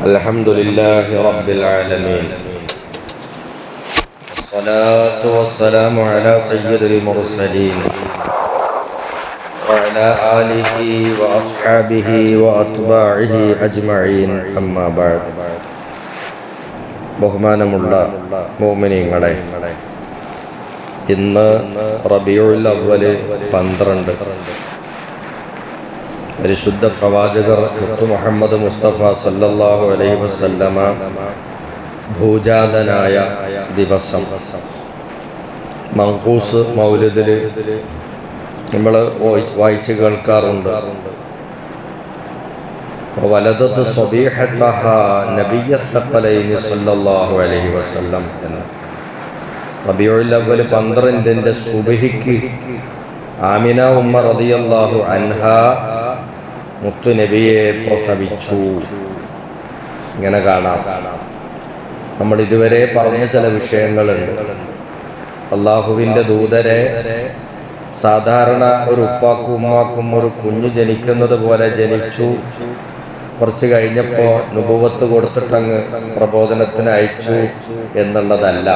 الحمد لله رب العالمين، والصلاة والسلام على سيد المرسلين وعلى آله وأصحابه وأتباعه أجمعين. أما بعد. ബഹുമാനമുള്ള മുഅ്മിനീങ്ങളെ, ഇന്ന് റബീഉൽ അവ്വൽ 12, പരിശുദ്ധ പ്രവാചകർ മുഹമ്മദ് മുസ്തഫ സല്ലല്ലാഹു അലൈഹി വസല്ലമ ഭൂജാതനായ ദിവസം. മൻഖൂസ് മൗലിദിൽ നമ്മൾ വായിച്ച് കേൾക്കാറുണ്ട്. വലദത് സ്വബീഹതഹ നബിയ്യ സഖലൈനി സല്ലല്ലാഹു അലൈഹി വസല്ലം എന്ന്. റബീഉൽ അവ്വൽ 12 സുബ്ഹിക്ക് ആമിന ഉമ്മ റളിയല്ലാഹു അൻഹാ മുത്തു നബിയെ പ്രസവിച്ചു. ഇങ്ങനെ കാണാം. നമ്മൾ ഇതുവരെ പറഞ്ഞ ചില വിഷയങ്ങളുണ്ട്. അള്ളാഹുവിൻ്റെ ദൂതരെ സാധാരണ ഒരു ഉപ്പാക്കും ഉമ്മാക്കും ഒരു കുഞ്ഞു ജനിക്കുന്നത് പോലെ ജനിച്ചു. കുറച്ച് കഴിഞ്ഞപ്പോൾ നുബുവത്ത് കൊടുത്തിട്ടങ്ങ് പ്രബോധനത്തിന് അയച്ചു എന്നുള്ളതല്ല.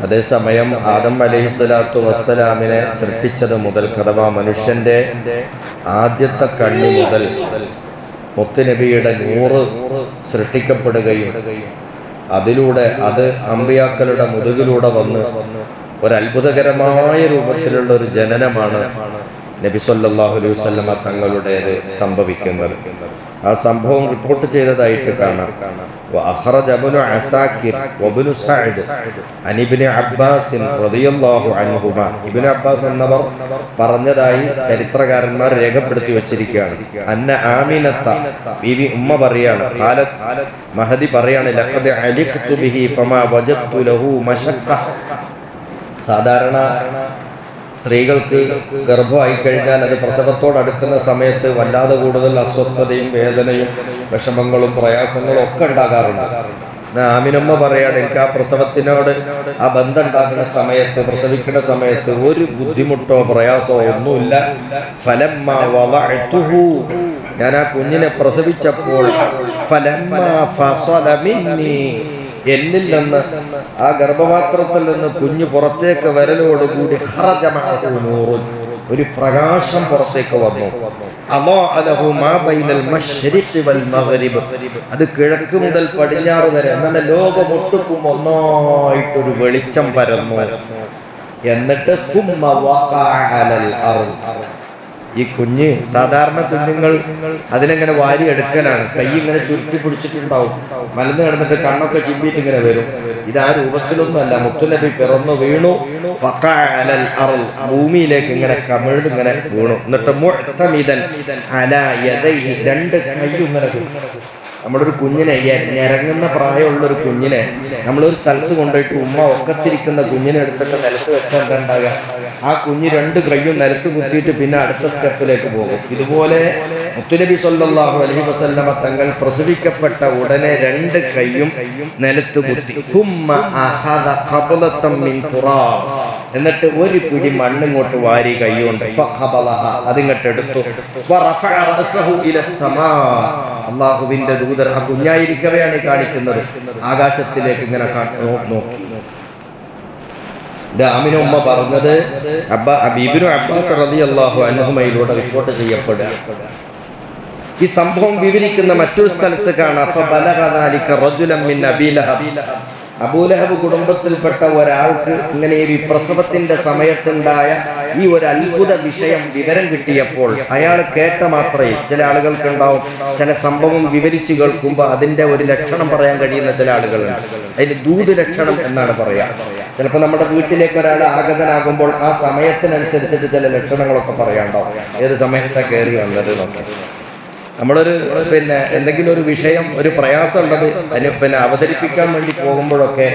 അതേസമയം ആദം അലൈഹിസ്സലാത്തു വസ്സലാമിനെ സൃഷ്ടിച്ചത് മുതൽ, അഥവാ മനുഷ്യന്റെ ആദ്യത്തെ കണ്ണി മുതൽ മുത്തുനബിയുടെ നൂറ് സൃഷ്ടിക്കപ്പെടുകയും അതിലൂടെ അത് അമ്പിയാക്കളുടെ മുതുകിലൂടെ വന്ന് ഒരത്ഭുതകരമായ രൂപത്തിലുള്ള ഒരു ജനനമാണ് നബി സല്ലല്ലാഹു അലൈഹി വസല്ലമ തങ്ങളുടേത് സംഭവിക്കുന്നത്. ആ സംഭവം റിപ്പോർട്ട് ചെയ്തതായിട്ട് കാണാം. وأخرج ابن عساكر وابن سعد عن ابن عباس رضي الله عنهما. ഇബ്നു അബ്ബാസ് എന്നവർ പറഞ്ഞതായി ചരിത്രകാരന്മാർ രേഖപ്പെടുത്തി വച്ചിരിക്കുകയാണ്. അന്ന ആമിനത്ത ബീവി ഉമ്മ പറയാണ്, ഖാലത് മഹദി പറയാണ്, ലഖദ് അലിഖ്തു ബിഹി ഫമാ വജദ്തു ലഹു മശഖ്ഖ. സാധാരണ സ്ത്രീകൾക്ക് ഗർഭമായി കഴിഞ്ഞാൽ അത് പ്രസവത്തോടടുക്കുന്ന സമയത്ത് വല്ലാതെ കൂടുതൽ അസ്വസ്ഥതയും വേദനയും വിഷമങ്ങളും പ്രയാസങ്ങളും ഒക്കെ ഉണ്ടാകാറുണ്ട്. ആമിനമ്മ പറയാണ്, എനിക്ക് ആ പ്രസവത്തിനോട് ആ ബന്ധം ഉണ്ടാക്കുന്ന സമയത്ത്, പ്രസവിക്കുന്ന സമയത്ത് ഒരു ബുദ്ധിമുട്ടോ പ്രയാസമോ ഒന്നുമില്ല. ഫലമ്മാ വദഅതുഹു, ഞാൻ ആ കുഞ്ഞിനെ പ്രസവിച്ചപ്പോൾ, ഫലമ്മാ ഫസല മിന്നി, എന്നിൽ നിന്ന്, ആ ഗർഭപാത്രത്തിൽ നിന്ന് കുഞ്ഞ് പുറത്തേക്ക് വരലോടുകൂടി ഖറജ മഅഹു നൂറുൻ, ഒരു പ്രകാശം പുറത്തേക്ക് വന്നു. അളാഅ ലഹു മാ ബൈനൽ മശ്രിഖി വൽ മഗ്രിബ്, അത് കിഴക്ക് മുതൽ പടിഞ്ഞാറ് വരെ, അങ്ങനെ ലോകമൊട്ടുക്കും ഒന്നായിട്ടൊരു വെളിച്ചം പരന്നു. എന്നിട്ട് സുമ്മ വഖഅ അലൽ അർദ്, ഈ കുഞ്ഞ്, സാധാരണ കുഞ്ഞുങ്ങൾ അതിനെങ്ങനെ വാരി എടുക്കലാണ്, കൈ ഇങ്ങനെ ചുരുട്ടി പിടിച്ചിട്ടുണ്ടാവും, മലന്ന് കിടന്നിട്ട് കണ്ണൊക്കെ ചിമ്പിയിട്ട് ഇങ്ങനെ വരും. ഇത് ആ രൂപത്തിലൊന്നുമല്ല. മുത്തുനബി പിറന്നു വീണു, ഭൂമിയിലേക്ക് ഇങ്ങനെ കമിഴ്ന്ന് ഇങ്ങനെ വീണു. എന്നിട്ട് മുഅ്തമിദൻ അലാ യദൈഹി, രണ്ട് കൈയും ഇങ്ങനെ. നമ്മളൊരു കുഞ്ഞിനെ, ഞരങ്ങുന്ന പ്രായമുള്ളൊരു കുഞ്ഞിനെ നമ്മളൊരു സ്ഥലത്ത് കൊണ്ടുപോയിട്ട് ഉമ്മ ഒക്കത്തിരിക്കുന്ന കുഞ്ഞിനെ എടുത്തിട്ട് നിലത്ത് വെച്ചാൽ എന്താ ഉണ്ടാകുക? ആ കുഞ്ഞ് രണ്ട് കൈയും നിലത്ത് കുത്തിയിട്ട് പിന്നെ അടുത്ത സ്റ്റെപ്പിലേക്ക് പോകും. ഇതുപോലെ മുത്തുനബി സല്ലല്ലാഹു അലൈഹി വസല്ലമ തങ്ങൾ പ്രസവിക്കപ്പെട്ട ഉടനെ രണ്ട് കൈയും നിലത്ത് കുത്തി. സുമ്മ അഖദ ഖബലതൻ മിൻ തുറാബ്, എന്നിട്ട് ഒരു പിടി മണ്ണിങ്ങോട്ട് വാരി കൈകൊണ്ട്, ഫഖബലഹ, അതിങ്ങോട്ട് എടുത്തു. വറഫഅ റഅസഹു ഇലസ്സമാ, അല്ലാഹുവിന്റെ ദൂതർ ആ കുഞ്ഞായിരിക്കവെയാണ് കാണിക്കുന്നത്, ആകാശത്തിലേക്ക് ഇങ്ങനെ നോക്കി. ആമിന ഉമ്മ പറഞ്ഞത് ഇബ്നു അബ്ബാസ് റളിയല്ലാഹു അൻഹുമയിലൂടെ റിപ്പോർട്ട് ചെയ്യപ്പെടുക. ഈ സംഭവം വിവരിക്കുന്ന മറ്റൊരു സ്ഥലത്ത് കാണാം, ഫബലഗ ദാലിക റജുലൻ മിൻ അബീ ലഹബ്, അബൂലഹബ് കുടുംബത്തിൽപ്പെട്ട ഒരാൾക്ക് ഇങ്ങനെ ഈ പ്രസവത്തിന്റെ സമയത്തുണ്ടായ ഈ ഒരു അത്ഭുത വിഷയം വിവരം കിട്ടിയപ്പോൾ, അയാൾ കേട്ട മാത്രയിൽ, ചില ആളുകൾക്ക് ഉണ്ടാവും ചില സംഭവം വിവരിച്ചു കേൾക്കുമ്പോൾ അതിന്റെ ഒരു ലക്ഷണം പറയാൻ കഴിയുന്ന ചില ആളുകളുണ്ട്. അതിന് ദൂത് ലക്ഷണം എന്നാണ് പറയാ. ചിലപ്പോൾ നമ്മുടെ വീട്ടിലേക്ക് ഒരാൾ ആഗതനാകുമ്പോൾ ആ സമയത്തിനനുസരിച്ചിട്ട് ചില ലക്ഷണങ്ങളൊക്കെ പറയാണ്ടാവും. ഏത് സമയത്താണ് കയറി വന്നത് എന്നൊക്കെ. നമ്മളൊരു എന്തെങ്കിലും ഒരു വിഷയം, ഒരു പ്രയാസം ഉള്ളത് അതിന് അവതരിപ്പിക്കാൻ വേണ്ടി പോകുമ്പോഴൊക്കെ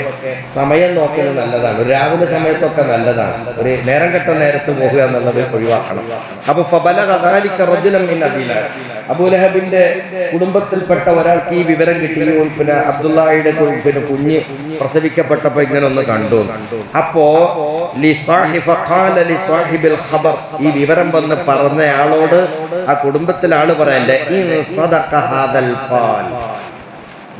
സമയം നോക്കുന്നത് നല്ലതാണ്. ഒരു രാവിലെ സമയത്തൊക്കെ നല്ലതാണ്. ഒരു നേരം കെട്ട നേരത്ത് പോകുക എന്നുള്ളത് ഒഴിവാക്കണം. അപ്പൊ ഫബലഗ ദാലിക റജുലൻ മിൻ അബീ ലഹബ്, അബൂലഹബിന്റെ കുടുംബത്തിൽപ്പെട്ട ഒരാൾക്ക് ഈ വിവരം കിട്ടി. അബ്ദുല്ലാഹിയുടെ കുഞ്ഞ് പ്രസവിക്കപ്പെട്ടപ്പോ ഇങ്ങനെ ഒന്ന് കണ്ടു. അപ്പോ ഈ വിവരം വന്ന് പറഞ്ഞയാളോട്, ആ കുടുംബത്തിലെ ആള് പറയല്ലേ,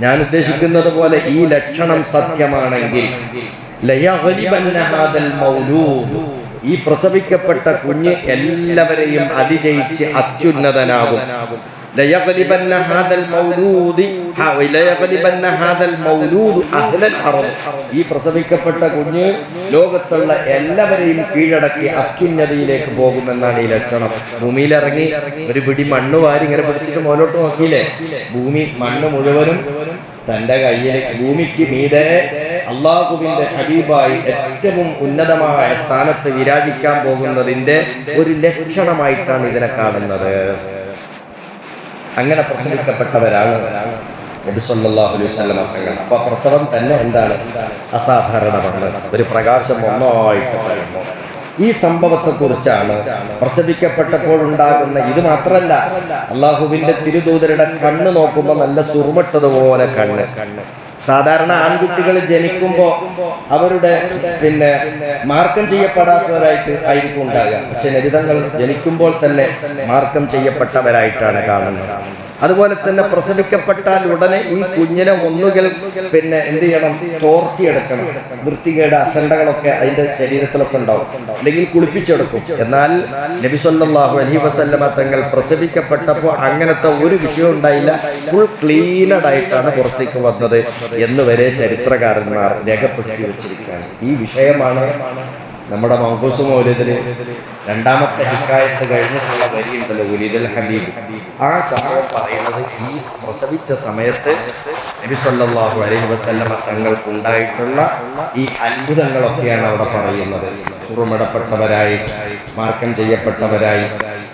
ഞാൻ ഉദ്ദേശിക്കുന്നത് പോലെ ഈ ലക്ഷണം സത്യമാണെങ്കിൽ ലയഗ്ലിബന്ന ഹാദൽ മൗലൂദ്, ഈ പ്രസവിക്കപ്പെട്ട കുഞ്ഞ് എല്ലാവരെയും അതിജയിച്ച് അത്യുന്നതനാകും. ലയഗ്ലിബന്ന ഹാദൽ മൗലൂദ് ലയഗ്ലിബന്ന ഹാദൽ മൗലൂദ് അഹ്ലൽ അർദ്, ഈ പ്രസവിക്കപ്പെട്ട കുഞ്ഞ് ലോകത്തുള്ള എല്ലാവരെയും കീഴടക്കി അത്യുന്നതിയിലേക്ക് പോകുമെന്നാണ് ഈ ലക്ഷണം. ഭൂമിയിലിറങ്ങി ഒരു പിടി മണ്ണ് വാരി ഇങ്ങനെ പിടിച്ചിട്ട് മുകളിലോട്ട് നോക്കിയില്ലേ, ഭൂമി മണ്ണ് മുഴുവനും തന്റെ കയ്യിൽ, ഭൂമിക്ക് മീതെ അള്ളാഹുവിന്റെ ഹബീബായി ഏറ്റവും ഉന്നതമായ സ്ഥാനത്ത് വിരാജിക്കാൻ പോകുന്നതിന്റെ ഒരു ലക്ഷണമായിട്ടാണ് ഇതിനെ കാണുന്നത്. അങ്ങനെ പ്രസവിക്കപ്പെട്ടവരാണ് നബി സല്ലല്ലാഹു അലൈഹി വസല്ലം തങ്ങൾ. അപ്പൊ പ്രസവം തന്നെ എന്താണ്? അസാധാരണമാണ്. ഒരു പ്രകാശം ഒന്നായിട്ട് പറയുന്നു. ഈ സംഭവത്തെ കുറിച്ചാണ് പ്രസവിക്കപ്പെട്ടപ്പോൾ ഉണ്ടാകുന്ന, ഇത് മാത്രല്ല, അള്ളാഹുവിന്റെ തിരുദൂതരുടെ കണ്ണ് നോക്കുമ്പോൾ നല്ല സുറുമട്ടതുപോലെ കണ്ണ്. സാധാരണ ആൺകുട്ടികൾ ജനിക്കുമ്പോ അവരുടെ മാർക്കം ചെയ്യപ്പെടാത്തവരായിട്ട് ആയിരിക്കും ഉണ്ടാകുക. പക്ഷെ നബിതങ്ങൾ ജനിക്കുമ്പോൾ തന്നെ മാർക്കം ചെയ്യപ്പെട്ടവരായിട്ടാണ് കാണുന്നത്. അതുപോലെ തന്നെ പ്രസവിക്കപ്പെട്ടാൽ ഉടനെ ഈ കുഞ്ഞിനെ ഒന്നുകിൽ എന്ത് ചെയ്യണം? തോർത്തിയെടുക്കണം. വൃത്തികേട് അസണ്ടകളൊക്കെ അതിന്റെ ശരീരത്തിലൊക്കെ ഉണ്ടാവും, അല്ലെങ്കിൽ കുളിപ്പിച്ചെടുക്കും. എന്നാൽ നബി സല്ലല്ലാഹു അലൈഹി വസല്ലമ തങ്ങൾ പ്രസവിക്കപ്പെട്ടപ്പോൾ അങ്ങനത്തെ ഒരു വിഷയം ഉണ്ടായില്ല. ഫുൾ ക്ലീനഡ് ആയിട്ടാണ് പുറത്തേക്ക് വന്നത് എന്ന് വരെ ചരിത്രകാരന്മാർ രേഖപ്പെടുത്തി വെച്ചിരിക്കുകയാണ്. ഈ വിഷയമാണ് നമ്മുടെ മൗഖൂസ് മൗലിദില് രണ്ടാമത്തെ ഹിക്കായത്ത് കഴിഞ്ഞിട്ടുള്ള വരിയുണ്ടല്ലോ, ഉലിദൽ ഹബീബ്. ആ സംഭവം പറയുന്നത് ഈ പ്രസവിച്ച സമയത്ത് നബി സല്ലല്ലാഹു അലൈഹി വസല്ലമ തങ്ങൾക്കുണ്ടായിട്ടുള്ള ഈ അത്ഭുതങ്ങളൊക്കെയാണ് അവിടെ പറയുന്നത്. ചുറുമിടപ്പെട്ടവരായി, മാർക്കം ചെയ്യപ്പെട്ടവരായി,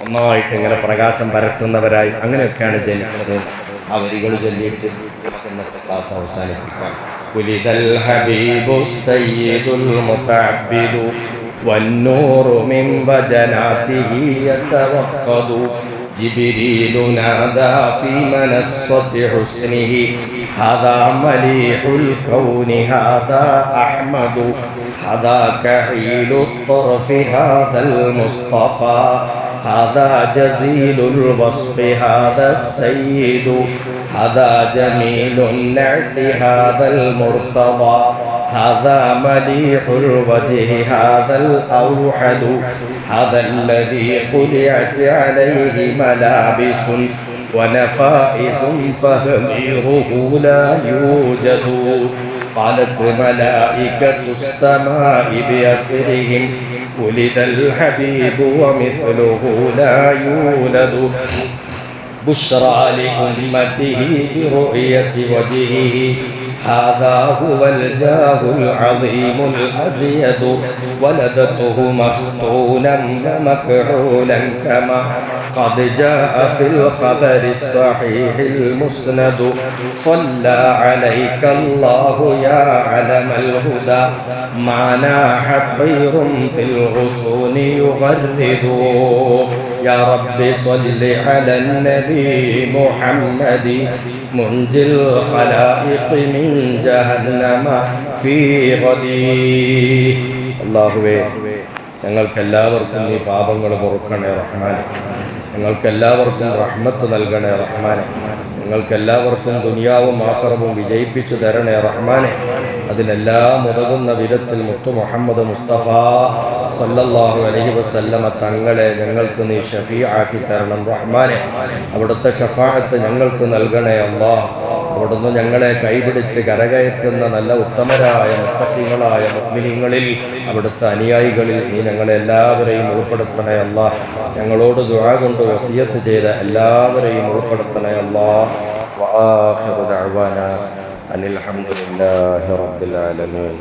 ഒന്നായിട്ട് ഇങ്ങനെ പ്രകാശം പരത്തുന്നവരായി, അങ്ങനെയൊക്കെയാണ് ജനിക്കുന്നത്. ആ വരികൾ ചൊല്ലിയിട്ട് ഇന്നത്തെ ക്ലാസ് അവസാനിപ്പിക്കാം. ഉലിദൽ ഹബീബു സയ്യിദുൽ മുതഅബ്ബിദു വന്നൂറു മിൻ വജനാതിഹി യതവഖദു ജിബ്രീലു നാദാ ഫീ മനസ്സതി ഹുസ്നിഹി ഹാദാ മലീഹുൽ കൗനി ഹാദാ അഹ്മദു ഹാദാ കഹീലു ത്റഫി ഹാദൽ മുസ്തഫാ هذا جزيل الوصف هذا السيد هذا جميل النعت هذا المرتضى هذا مليح الوجه هذا الأوحد هذا الذي خلعت عليه ملابس ونفائس فهميره لا يوجد قالت ملائكة السماء بأسرهم ولد الحبيب ومثله لا يولد بشرى لأمته برؤية وجهه هذا هو الجاه العظيم الأزيد ولدته مختونا ومكحولا كما قد جاء في الخبر الصحيح المسند صلى عليك الله يا علم الهدى ما ناحت طير في الغصون يغرد يا رب صل على النبي محمد منجي الخلائق من جهنم في غدي അല്ലാഹുവേ, ഞങ്ങൾക്കെല്ലാവർക്കും നീ പാപങ്ങൾ പൊറുക്കണേ റഹ്മാനെ. ഞങ്ങൾക്കെല്ലാവർക്കും റഹ്മത്ത് നൽകണേ റഹ്മാനെ. ഞങ്ങൾക്കെല്ലാവർക്കും ദുനിയാവും ആഖിറവും വിജയിപ്പിച്ചു തരണേ റഹ്മാനെ. അതിനെല്ലാം ഉതകുന്ന വിധത്തിൽ മുത്തു മുഹമ്മദ് മുസ്തഫ സല്ലല്ലാഹു അലൈഹി വസല്ലമ തങ്ങളെ ഞങ്ങൾക്ക് നീ ഷഫീആക്കി തരണം റഹ്മാനെ. അവിടുത്തെ ഷഫാഅത്ത് ഞങ്ങൾക്ക് നൽകണേ അല്ലാഹ്. അവിടുന്ന് ഞങ്ങളെ കൈപിടിച്ച് കരകയറ്റുന്ന നല്ല ഉത്തമരായ മുത്തഖീങ്ങളായ മുഅ്മിനീങ്ങളിൽ, അവിടുത്തെ അനുയായികളിൽ നീ ഞങ്ങളെ എല്ലാവരെയും ഉൾപ്പെടുത്തണേ അല്ലാഹ്. ഞങ്ങളോട് ദുആ കൊണ്ട് വസിയത്ത് ചെയ്ത എല്ലാവരെയും ഉൾപ്പെടുത്തണേ അല്ലാഹ്. വആഖിറു ദഅ്വാനാ അനിൽ ഹംദുലില്ലാഹി റബ്ബിൽ ആലമീൻ.